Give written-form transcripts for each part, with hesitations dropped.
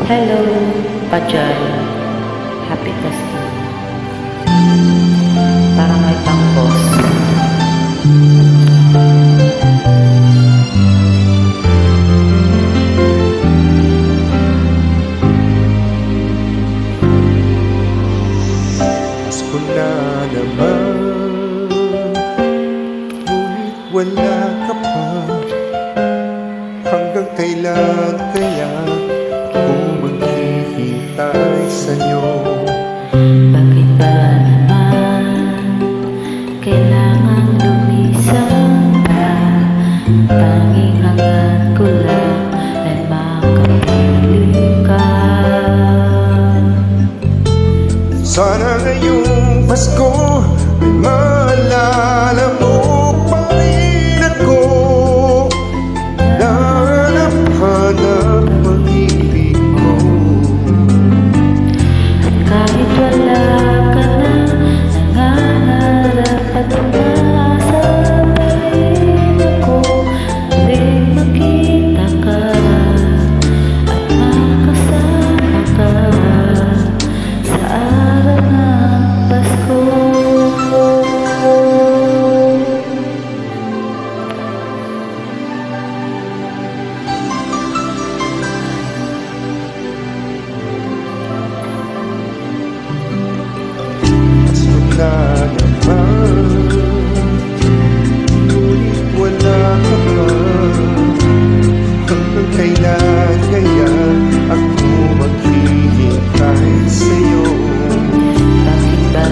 Hello, Pajay. Happy Pasko. Parang may pang-post. Pasko na naman, ngunit wala ka pa. Hanggang kailan kaya kung maghihintay sa'yo? Bakit ba naman kailangan lumisan pa? Tanging hangad ko lang ay makapiling ka. Sana ngayong Pasko ay maalala mo pa rin ako. Hanap pag-ibig mo. At kahit wala ka na, nangangarap at umasabihin ako, muling makita ka at makasama ka sa araw ng Pasko. Na naman, ngunit wala ka pa. Hanggang kailan kaya ako maghihintay sa'yo? Bakit ba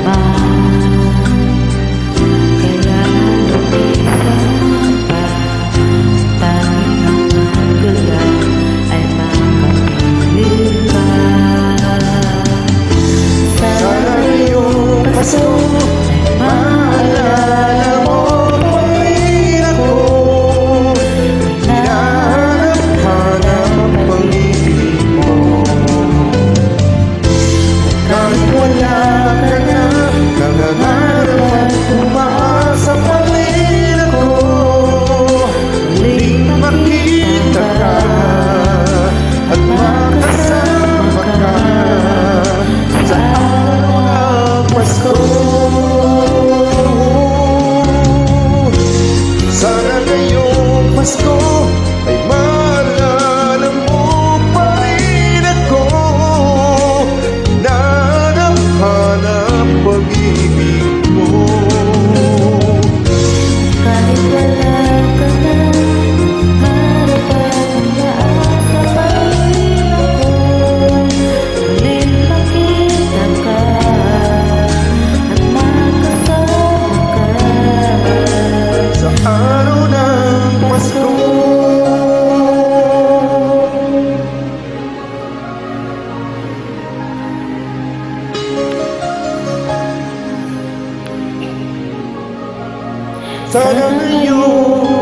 naman kailangan lumisan pa? Tanging hangad ko lang ay makapiling ka. Sana ngayong Pasko ay maalala mo pa rin ako. Hinahanap-hanap ang pag-ibig mo. Kahit wala ka na, nangangarap at umaasa pa rin ako. Muling makita ka at makasama ka sa Pasko. Sana ngayong Pasko ay maalala mo pa rin ako. Hinahanap-hanap pag-ibig mo. Kahit wala ka na, nangarap at umaasa pa rin ako. Muling makita ka at makasama ka Sa araw ng Pasko. Sana ngayong